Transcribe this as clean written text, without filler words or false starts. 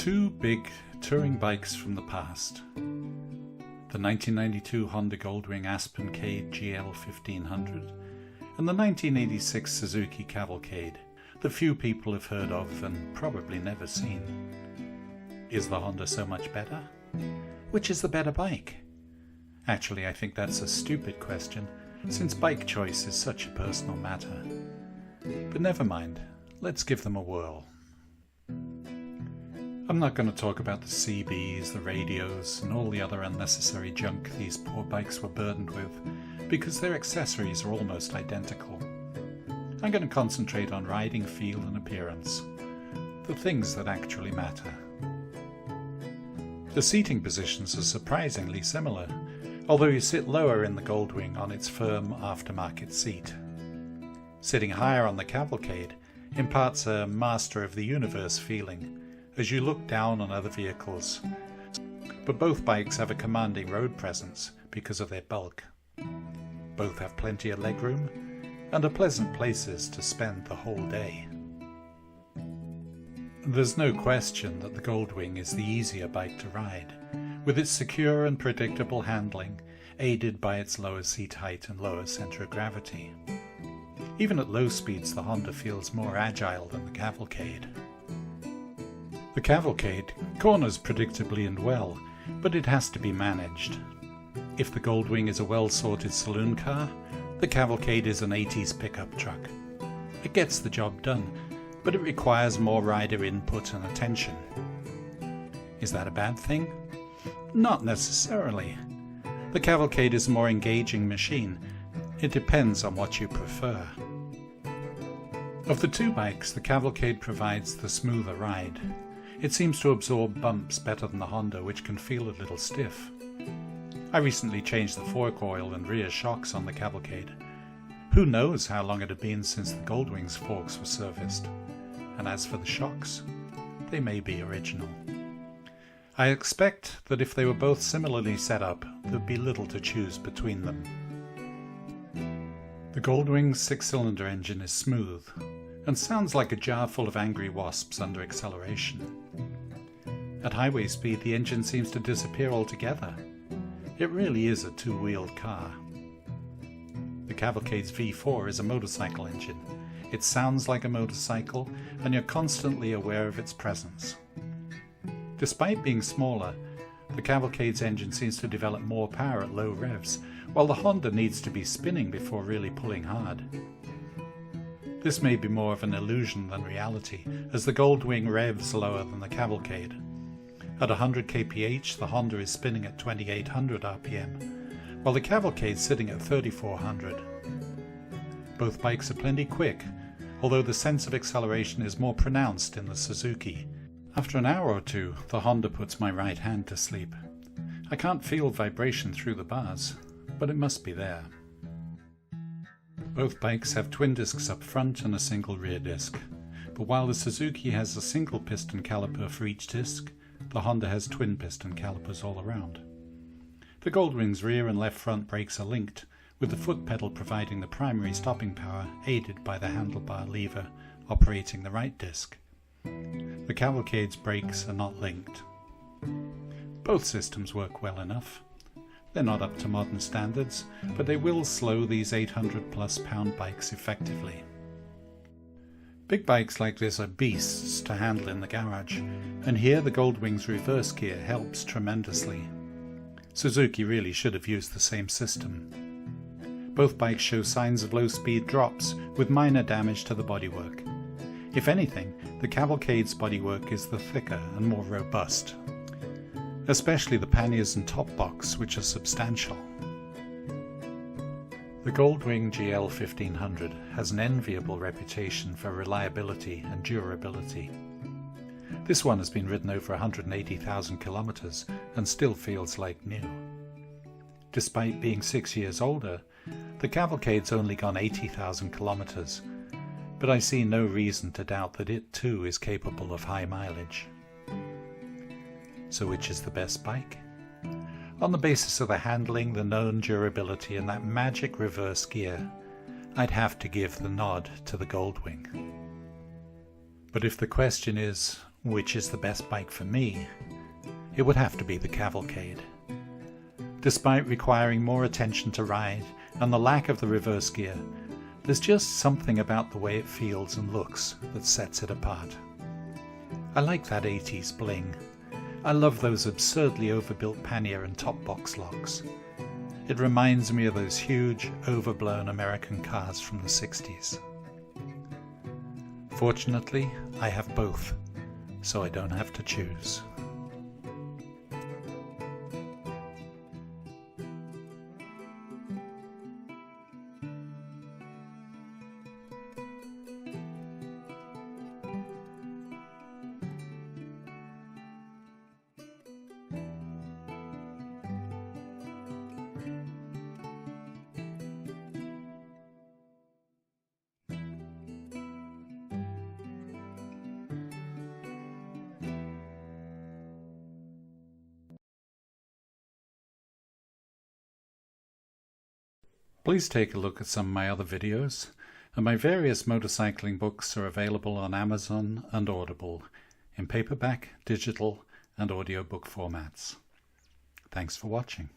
Two big touring bikes from the past. The 1992 Honda Goldwing GL1500 and the 1986 Suzuki Cavalcade that few people have heard of and probably never seen. Is the Honda so much better? Which is the better bike? Actually, I think that's a stupid question, since bike choice is such a personal matter. But never mind, let's give them a whirl. I'm not going to talk about the CBs, the radios, and all the other unnecessary junk these poor bikes were burdened with, because their accessories are almost identical. I'm going to concentrate on riding feel and appearance, the things that actually matter. The seating positions are surprisingly similar, although you sit lower in the Goldwing on its firm aftermarket seat. Sitting higher on the Cavalcade imparts a master of the universe feeling as you look down on other vehicles, but both bikes have a commanding road presence because of their bulk. Both have plenty of legroom and are pleasant places to spend the whole day. There's no question that the Goldwing is the easier bike to ride, with its secure and predictable handling, aided by its lower seat height and lower centre of gravity. Even at low speeds, the Honda feels more agile than the Cavalcade. The Cavalcade corners predictably and well, but it has to be managed. If the Goldwing is a well-sorted saloon car, the Cavalcade is an 80s pickup truck. It gets the job done, but it requires more rider input and attention. Is that a bad thing? Not necessarily. The Cavalcade is a more engaging machine. It depends on what you prefer. Of the two bikes, the Cavalcade provides the smoother ride. It seems to absorb bumps better than the Honda, which can feel a little stiff. I recently changed the fork oil and rear shocks on the Cavalcade. Who knows how long it had been since the Goldwing's forks were serviced. And as for the shocks, they may be original. I expect that if they were both similarly set up, there'd be little to choose between them. The Goldwing's six-cylinder engine is smooth and sounds like a jar full of angry wasps under acceleration. At highway speed, the engine seems to disappear altogether. It really is a two-wheeled car. The Cavalcade's V4 is a motorcycle engine. It sounds like a motorcycle, and you're constantly aware of its presence. Despite being smaller, the Cavalcade's engine seems to develop more power at low revs, while the Honda needs to be spinning before really pulling hard. This may be more of an illusion than reality, as the Goldwing revs lower than the Cavalcade. At 100 kph, the Honda is spinning at 2800 rpm, while the Cavalcade is sitting at 3400. Both bikes are plenty quick, although the sense of acceleration is more pronounced in the Suzuki. After an hour or two, the Honda puts my right hand to sleep. I can't feel vibration through the bars, but it must be there. Both bikes have twin discs up front and a single rear disc, but while the Suzuki has a single piston caliper for each disc, the Honda has twin piston calipers all around. The Goldwing's rear and left front brakes are linked, with the foot pedal providing the primary stopping power, aided by the handlebar lever operating the right disc. The Cavalcade's brakes are not linked. Both systems work well enough. They're not up to modern standards, but they will slow these 800+ pound bikes effectively. Big bikes like this are beasts to handle in the garage, and here the Goldwing's reverse gear helps tremendously. Suzuki really should have used the same system. Both bikes show signs of low-speed drops with minor damage to the bodywork. If anything, the Cavalcade's bodywork is the thicker and more robust, especially the panniers and top box, which are substantial. The Goldwing GL1500 has an enviable reputation for reliability and durability. This one has been ridden over 180,000 kilometers and still feels like new. Despite being 6 years older, the Cavalcade's only gone 80,000 kilometers, but I see no reason to doubt that it too is capable of high mileage. So which is the best bike? On the basis of the handling, the known durability and that magic reverse gear, I'd have to give the nod to the Goldwing. But if the question is, which is the best bike for me, it would have to be the Cavalcade. Despite requiring more attention to ride and the lack of the reverse gear, there's just something about the way it feels and looks that sets it apart. I like that 80s bling. I love those absurdly overbuilt pannier and top box locks. It reminds me of those huge, overblown American cars from the 60s. Fortunately, I have both, so I don't have to choose. Please take a look at some of my other videos, and my various motorcycling books are available on Amazon and Audible in paperback, digital, and audiobook formats. Thanks for watching.